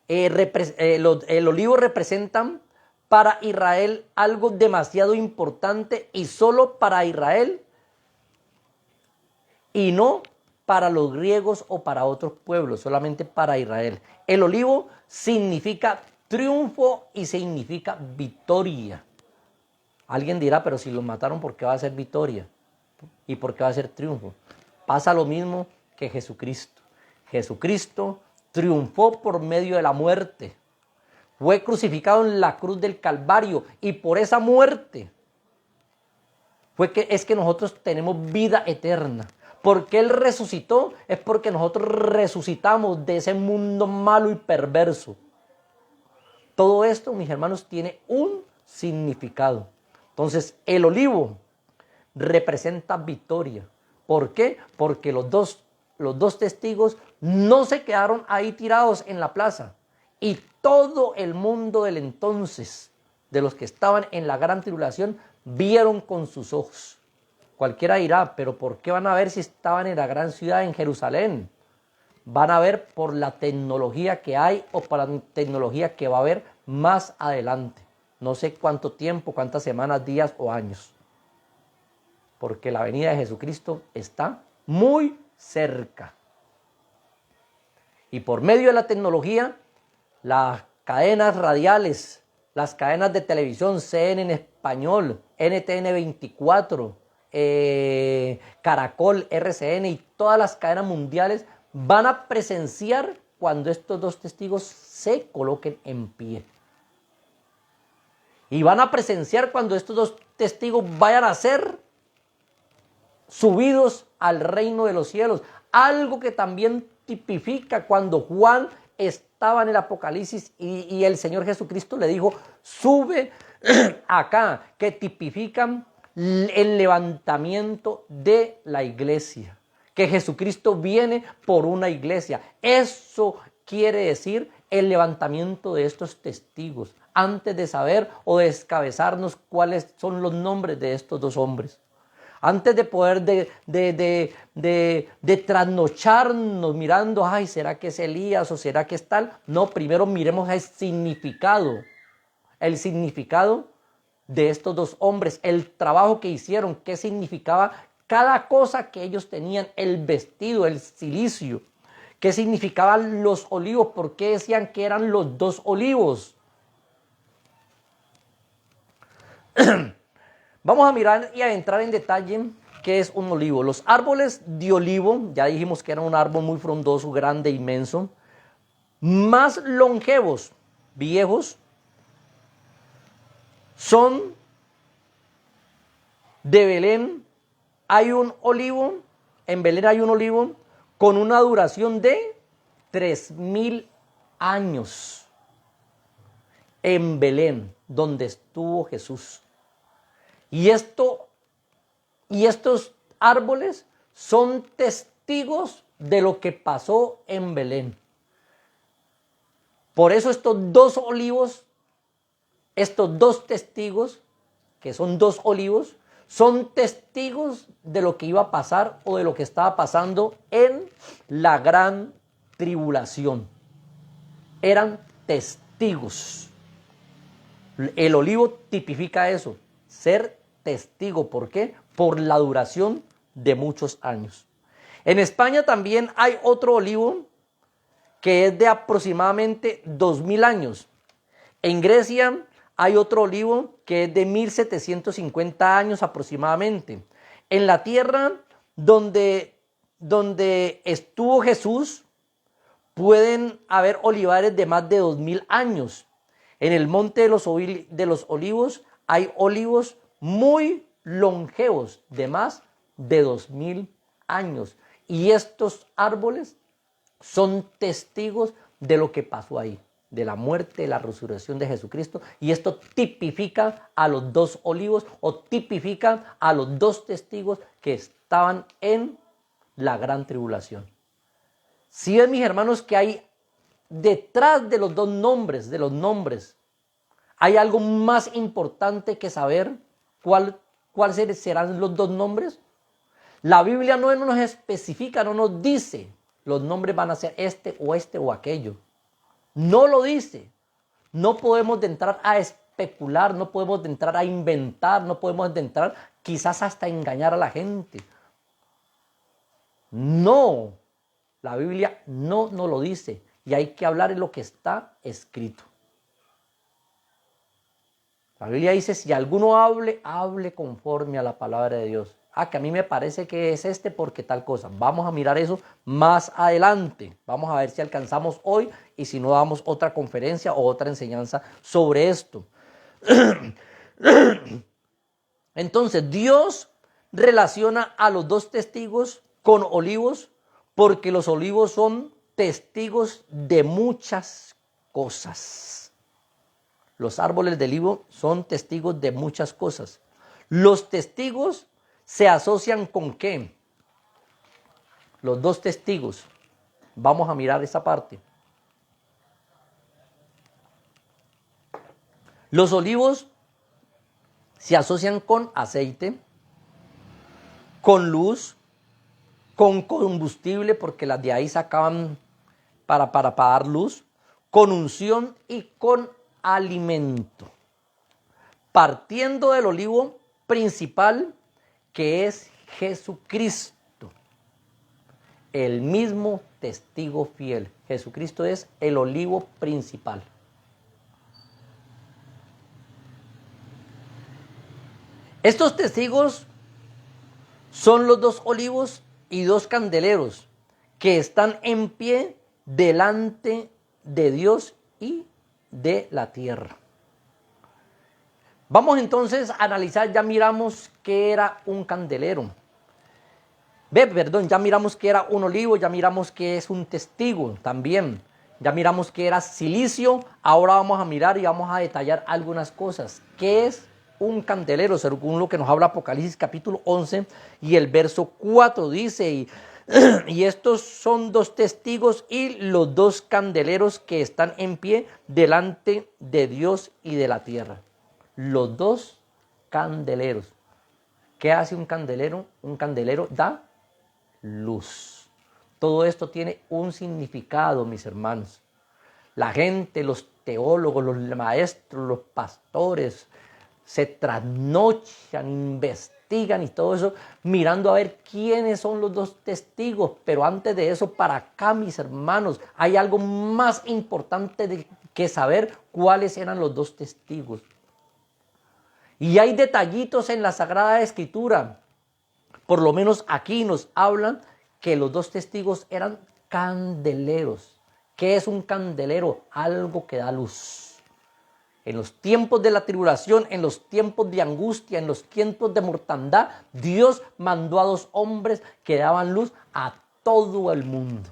el olivo representan para Israel algo demasiado importante y solo para Israel y no para los griegos o para otros pueblos, solamente para Israel. El olivo significa triunfo y significa victoria. Alguien dirá, pero si los mataron, ¿por qué va a ser victoria? ¿Y por qué va a ser triunfo? Pasa lo mismo que Jesucristo. Jesucristo triunfó por medio de la muerte. Fue crucificado en la cruz del Calvario y por esa muerte es que nosotros tenemos vida eterna. Porque Él resucitó, es porque nosotros resucitamos de ese mundo malo y perverso. Todo esto, mis hermanos, tiene un significado. Entonces, el olivo representa victoria. ¿Por qué? Porque los dos testigos no se quedaron ahí tirados en la plaza. Y todo el mundo del entonces, de los que estaban en la gran tribulación, vieron con sus ojos. Cualquiera dirá, pero ¿por qué van a ver si estaban en la gran ciudad, en Jerusalén? Van a ver por la tecnología que hay o por la tecnología que va a haber más adelante. No sé cuánto tiempo, cuántas semanas, días o años. Porque la venida de Jesucristo está muy cerca. Y por medio de la tecnología, las cadenas radiales, las cadenas de televisión, CNN en español, NTN 24, Caracol, RCN y todas las cadenas mundiales van a presenciar cuando estos dos testigos se coloquen en pie. Y van a presenciar cuando estos dos testigos vayan a ser subidos al reino de los cielos. Algo que también tipifica cuando Juan estaba en el Apocalipsis y el Señor Jesucristo le dijo, sube acá, que tipifican el levantamiento de la iglesia, que Jesucristo viene por una iglesia. Eso quiere decir el levantamiento de estos testigos, antes de saber o descabezarnos cuáles son los nombres de estos dos hombres. Antes de poder de trasnocharnos mirando, ay, ¿será que es Elías o será que es tal? No, primero miremos el significado de estos dos hombres, el trabajo que hicieron, qué significaba cada cosa que ellos tenían, el vestido, el cilicio, qué significaban los olivos, por qué decían que eran los dos olivos. Vamos a mirar y a entrar en detalle qué es un olivo. Los árboles de olivo, ya dijimos que era un árbol muy frondoso, grande, inmenso, más longevos, viejos, son de Belén hay un olivo, en Belén hay un olivo con una duración de 3000 años. En Belén, donde estuvo Jesús. Y estos árboles son testigos de lo que pasó en Belén. Por eso estos dos olivos, estos dos testigos, que son dos olivos, son testigos de lo que iba a pasar o de lo que estaba pasando en la gran tribulación. Eran testigos. El olivo tipifica eso, ser testigo. ¿Por qué? Por la duración de muchos años. En España también hay otro olivo que es de aproximadamente 2000 años. En Grecia hay otro olivo que es de 1750 años aproximadamente. En la tierra donde estuvo Jesús, pueden haber olivares de más de 2000 años. En el monte de los olivos hay olivos muy longevos de más de 2000 años. Y estos árboles son testigos de lo que pasó ahí, de la muerte, de la resurrección de Jesucristo. Y esto tipifica a los dos olivos o tipifica a los dos testigos que estaban en la gran tribulación. Si ven, mis hermanos, que hay detrás de los dos nombres, hay algo más importante que saber cuáles serán los dos nombres. La Biblia no nos especifica, no nos dice los nombres van a ser este o aquello. No lo dice. No podemos entrar a especular, no podemos entrar a inventar, no podemos entrar quizás hasta engañar a la gente. No, la Biblia no nos lo dice y hay que hablar en lo que está escrito. La Biblia dice, si alguno hable conforme a la palabra de Dios. Que a mí me parece que es porque tal cosa. Vamos a mirar eso más adelante. Vamos a ver si alcanzamos hoy y si no damos otra conferencia o otra enseñanza sobre esto. Entonces, Dios relaciona a los dos testigos con olivos porque los olivos son testigos de muchas cosas. Los árboles de olivo son testigos de muchas cosas. Los testigos se asocian con ¿qué? Los dos testigos. Vamos a mirar esa parte. Los olivos se asocian con aceite, con luz, con combustible, porque las de ahí sacaban para dar luz, con unción y con alimento. Partiendo del olivo principal, que es Jesucristo, el mismo testigo fiel. Jesucristo es el olivo principal. Estos testigos son los dos olivos y dos candeleros que están en pie delante de Dios y de la tierra. Vamos entonces a analizar, ya miramos qué era un candelero. Ya miramos qué era un olivo, ya miramos qué es un testigo también. Ya miramos qué era silicio, ahora vamos a mirar y vamos a detallar algunas cosas. ¿Qué es un candelero? Según lo que nos habla Apocalipsis capítulo 11 y el verso 4 dice, y estos son dos testigos y los dos candeleros que están en pie delante de Dios y de la tierra. Los dos candeleros. ¿Qué hace un candelero? Un candelero da luz. Todo esto tiene un significado, mis hermanos. La gente, los teólogos, los maestros, los pastores, se trasnochan, investigan y todo eso, mirando a ver quiénes son los dos testigos. Pero antes de eso, para acá, mis hermanos, hay algo más importante que saber cuáles eran los dos testigos. Y hay detallitos en la Sagrada Escritura. Por lo menos aquí nos hablan que los dos testigos eran candeleros. ¿Qué es un candelero? Algo que da luz. En los tiempos de la tribulación, en los tiempos de angustia, en los tiempos de mortandad, Dios mandó a 2 hombres que daban luz a todo el mundo.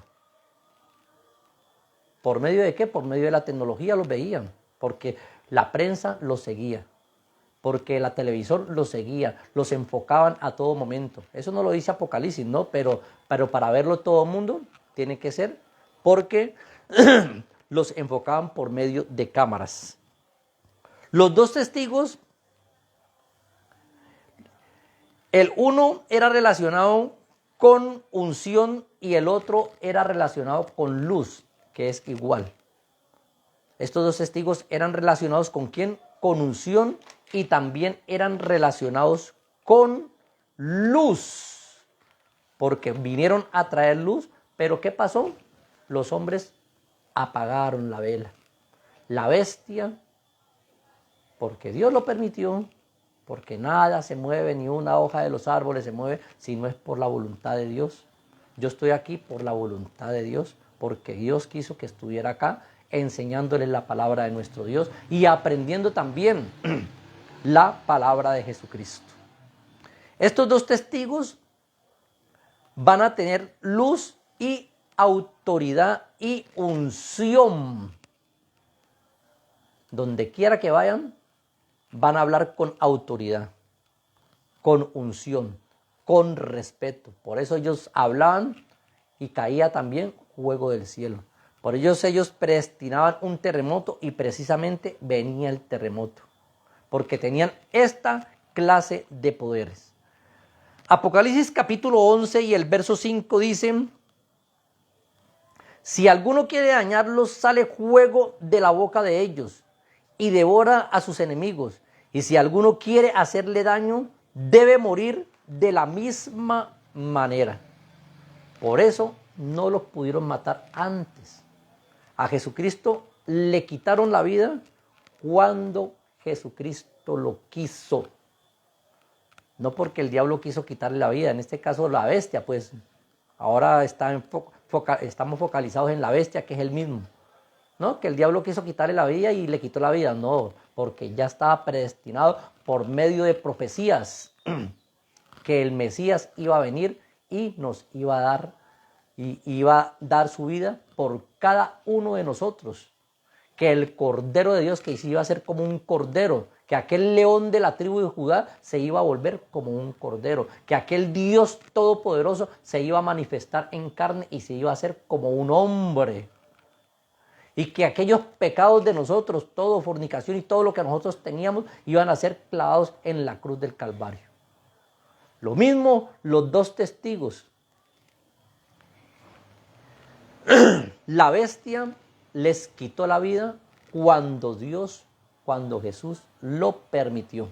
¿Por medio de qué? Por medio de la tecnología los veían, porque la prensa los seguía, porque la televisor los seguía, los enfocaban a todo momento. Eso no lo dice Apocalipsis, ¿no? Pero para verlo todo el mundo tiene que ser porque los enfocaban por medio de cámaras. Los 2 testigos, el uno era relacionado con unción y el otro era relacionado con luz, que es igual. Estos 2 testigos eran relacionados ¿con quién? Con unción y también eran relacionados con luz, porque vinieron a traer luz, pero ¿qué pasó? Los hombres apagaron la vela. La bestia, porque Dios lo permitió, porque nada se mueve, ni una hoja de los árboles se mueve, si no es por la voluntad de Dios. Yo estoy aquí por la voluntad de Dios, porque Dios quiso que estuviera acá, enseñándoles la palabra de nuestro Dios y aprendiendo también la palabra de Jesucristo. Estos 2 testigos van a tener luz y autoridad y unción. Donde quiera que vayan, van a hablar con autoridad, con unción, con respeto. Por eso ellos hablaban y caía también fuego del cielo. Por ello ellos predestinaban un terremoto y precisamente venía el terremoto, porque tenían esta clase de poderes. Apocalipsis capítulo 11 y el verso 5 dicen: si alguno quiere dañarlos, sale fuego de la boca de ellos y devora a sus enemigos. Y si alguno quiere hacerle daño, debe morir de la misma manera. Por eso no los pudieron matar antes. A Jesucristo le quitaron la vida cuando Jesucristo lo quiso. No porque el diablo quiso quitarle la vida, en este caso la bestia, pues ahora estamos focalizados en la bestia, que es el mismo. No, que el diablo quiso quitarle la vida y le quitó la vida, no, porque ya estaba predestinado por medio de profecías que el Mesías iba a venir y nos iba a dar su vida por cada uno de nosotros, que el Cordero de Dios, que iba a ser como un cordero, que aquel león de la tribu de Judá se iba a volver como un cordero, que aquel Dios todopoderoso se iba a manifestar en carne y se iba a hacer como un hombre, y que aquellos pecados de nosotros, todo fornicación y todo lo que nosotros teníamos, iban a ser clavados en la cruz del Calvario. Lo mismo los 2 testigos. La bestia les quitó la vida cuando Jesús lo permitió.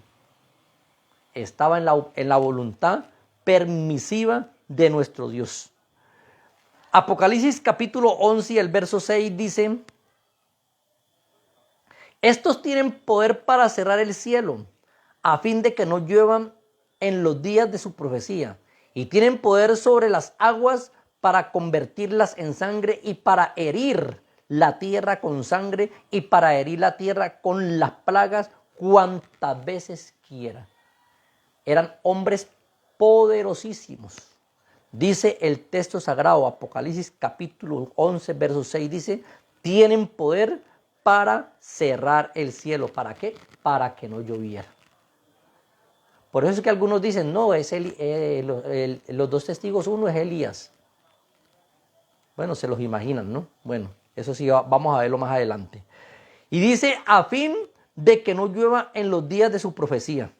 Estaba en la voluntad permisiva de nuestro Dios. Apocalipsis capítulo 11 y el verso 6 dice: estos tienen poder para cerrar el cielo, a fin de que no lluevan en los días de su profecía, y tienen poder sobre las aguas para convertirlas en sangre y para herir la tierra con sangre y para herir la tierra con las plagas cuantas veces quiera. Eran hombres poderosísimos. Dice el texto sagrado, Apocalipsis capítulo 11, verso 6, dice: tienen poder para cerrar el cielo. ¿Para qué? Para que no lloviera. Por eso es que algunos dicen, no, es los 2 testigos, uno es Elías. Bueno, se los imaginan, ¿no? Bueno, eso sí, vamos a verlo más adelante. Y dice, a fin de que no llueva en los días de su profecía.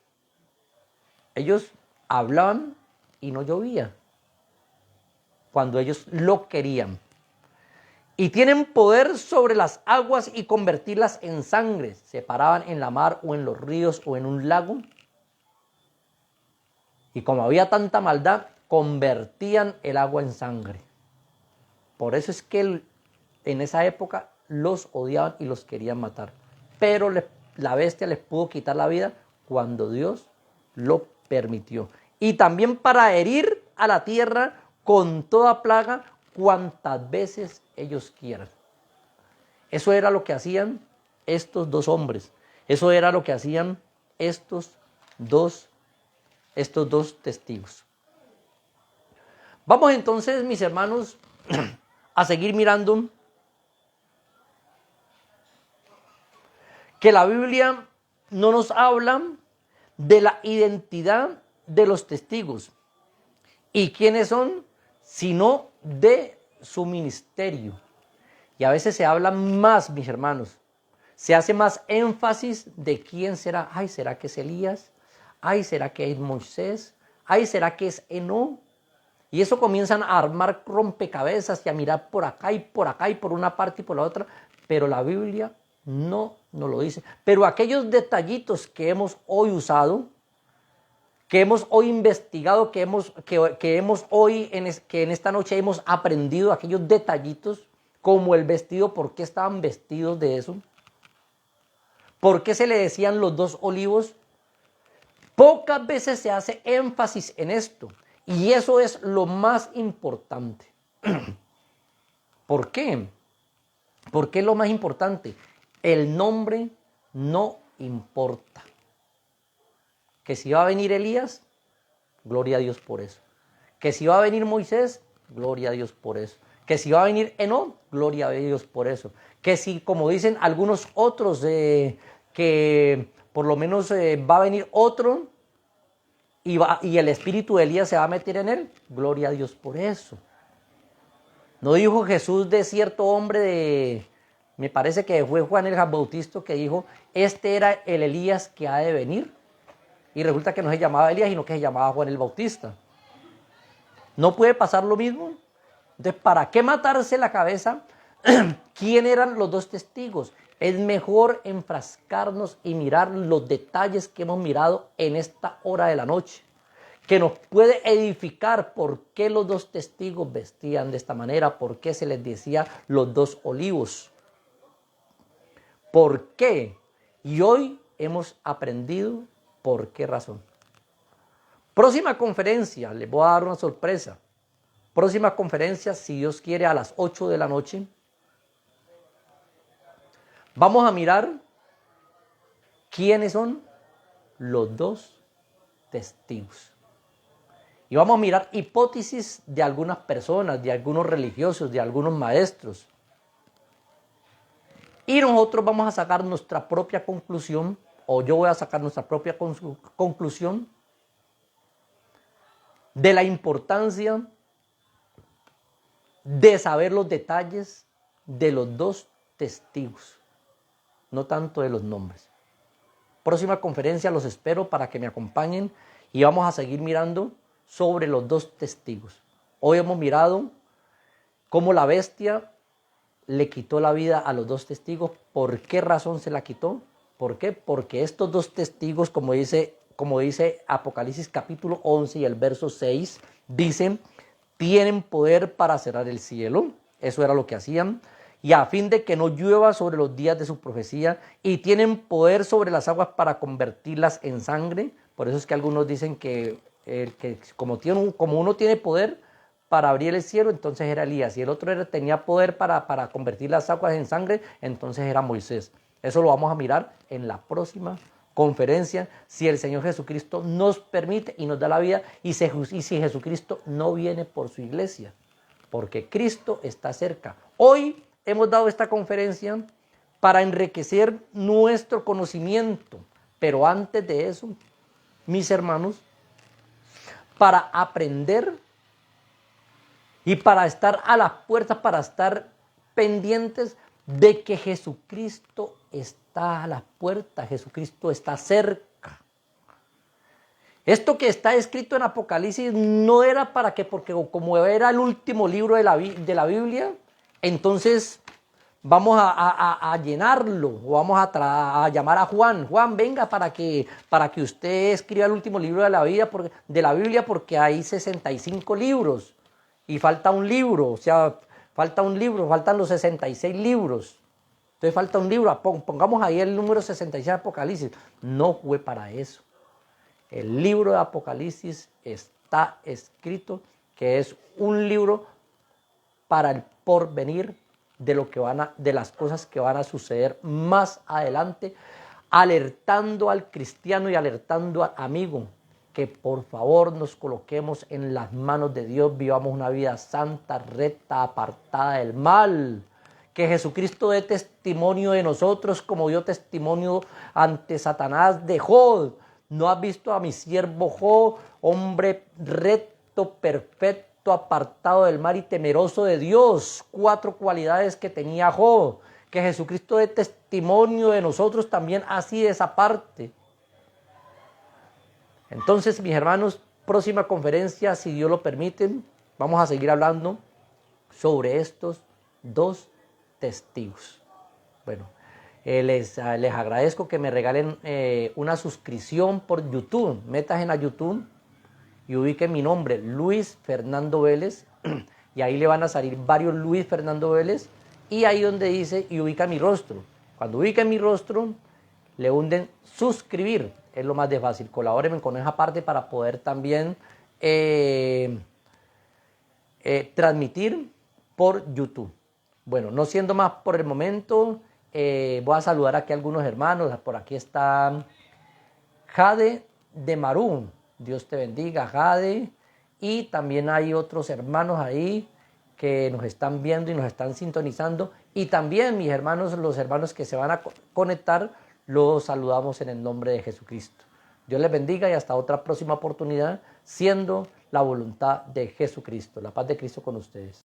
Ellos hablaban y no llovía cuando ellos lo querían. Y tienen poder sobre las aguas y convertirlas en sangre. Se paraban en la mar o en los ríos o en un lago. Y como había tanta maldad, convertían el agua en sangre. Por eso es que en esa época los odiaban y los querían matar. Pero la bestia les pudo quitar la vida cuando Dios lo permitió. Y también para herir a la tierra con toda plaga cuantas veces ellos quieran. Eso era lo que hacían estos 2 hombres. Eso era lo que hacían estos dos testigos. Vamos entonces, mis hermanos, a seguir mirando que la Biblia no nos habla de la identidad de los testigos y quiénes son, sino de su ministerio. Y a veces se habla más, mis hermanos, se hace más énfasis de quién será. Ay, ¿será que es Elías? Ay, ¿será que es Moisés? Ay, ¿será que es Enoc? Y eso comienzan a armar rompecabezas y a mirar por acá y por una parte y por la otra, pero la Biblia no nos lo dice. Pero aquellos detallitos que hemos hoy usado, que hemos hoy investigado, que en esta noche hemos aprendido, aquellos detallitos, como el vestido, ¿por qué estaban vestidos de eso? ¿Por qué se le decían los dos olivos? Pocas veces se hace énfasis en esto, y eso es lo más importante. ¿Por qué? ¿Por qué es lo más importante? El nombre no importa. Que si va a venir Elías, gloria a Dios por eso. Que si va a venir Moisés, gloria a Dios por eso. Que si va a venir Enoc, gloria a Dios por eso. Que si, como dicen algunos otros, que por lo menos va a venir otro y el espíritu de Elías se va a meter en él, gloria a Dios por eso. ¿No dijo Jesús de cierto hombre me parece que fue Juan el Bautista, que dijo, este era el Elías que ha de venir? Y resulta que no se llamaba Elías, sino que se llamaba Juan el Bautista. ¿No puede pasar lo mismo? Entonces, ¿para qué matarse la cabeza? ¿Quién eran los dos testigos? Es mejor enfrascarnos y mirar los detalles que hemos mirado en esta hora de la noche, que nos puede edificar por qué los dos testigos vestían de esta manera, por qué se les decía los dos olivos. ¿Por qué? Y hoy hemos aprendido por qué razón. Próxima conferencia, les voy a dar una sorpresa. Próxima conferencia, si Dios quiere, a las 8 de la noche. Vamos a mirar quiénes son los dos testigos. Y vamos a mirar hipótesis de algunas personas, de algunos religiosos, de algunos maestros. Y nosotros vamos a sacar nuestra propia conclusión, o yo voy a sacar nuestra propia conclusión de la importancia de saber los detalles de los dos testigos, no tanto de los nombres. Próxima conferencia los espero para que me acompañen y vamos a seguir mirando sobre los dos testigos. Hoy hemos mirado cómo la bestia le quitó la vida a los dos testigos. ¿Por qué razón se la quitó? ¿Por qué? Porque estos dos testigos, como dice Apocalipsis capítulo 11 y el verso 6, dicen, tienen poder para cerrar el cielo. Eso era lo que hacían. Y a fin de que no llueva sobre los días de su profecía, y tienen poder sobre las aguas para convertirlas en sangre. Por eso es que algunos dicen que como uno tiene poder para abrir el cielo, entonces era Elías, y el otro tenía poder para convertir las aguas en sangre, entonces era Moisés. Eso lo vamos a mirar en la próxima conferencia, si el Señor Jesucristo nos permite y nos da la vida, y si Jesucristo no viene por su iglesia, porque Cristo está cerca. Hoy hemos dado esta conferencia para enriquecer nuestro conocimiento, pero antes de eso, mis hermanos, para aprender y para estar a las puertas, para estar pendientes de que Jesucristo está a las puertas, Jesucristo está cerca. Esto que está escrito en Apocalipsis no era para que, porque como era el último libro de la Biblia, entonces vamos a llenarlo, o vamos a llamar a Juan. Juan, venga para que usted escriba el último libro de la Biblia, porque hay 65 libros y falta un libro, faltan los 66 libros. Entonces falta un libro, pongamos ahí el número 66 de Apocalipsis. No fue para eso. El libro de Apocalipsis está escrito que es un libro para el porvenir de las cosas que van a suceder más adelante, alertando al cristiano y alertando al amigo que por favor nos coloquemos en las manos de Dios, vivamos una vida santa, recta, apartada del mal. Que Jesucristo dé testimonio de nosotros como dio testimonio ante Satanás de Job. ¿No has visto a mi siervo Job, hombre recto, perfecto, apartado del mal y temeroso de Dios? 4 cualidades que tenía Job. Que Jesucristo dé testimonio de nosotros también así de esa parte. Entonces, mis hermanos, próxima conferencia, si Dios lo permite, vamos a seguir hablando sobre estos 2 testigos. Bueno, les agradezco que me regalen una suscripción por YouTube. Metas a YouTube y ubiquen mi nombre, Luis Fernando Vélez, y ahí le van a salir varios Luis Fernando Vélez, y ahí donde dice y ubica mi rostro. Cuando ubiquen mi rostro, le hunden suscribir, es lo más de fácil. Colabórenme con esa parte para poder también transmitir por YouTube. Bueno, no siendo más por el momento, voy a saludar aquí a algunos hermanos. Por aquí está Jade de Marú. Dios te bendiga, Jade. Y también hay otros hermanos ahí que nos están viendo y nos están sintonizando. Y también mis hermanos, los hermanos que se van a conectar, los saludamos en el nombre de Jesucristo. Dios les bendiga y hasta otra próxima oportunidad, siendo la voluntad de Jesucristo. La paz de Cristo con ustedes.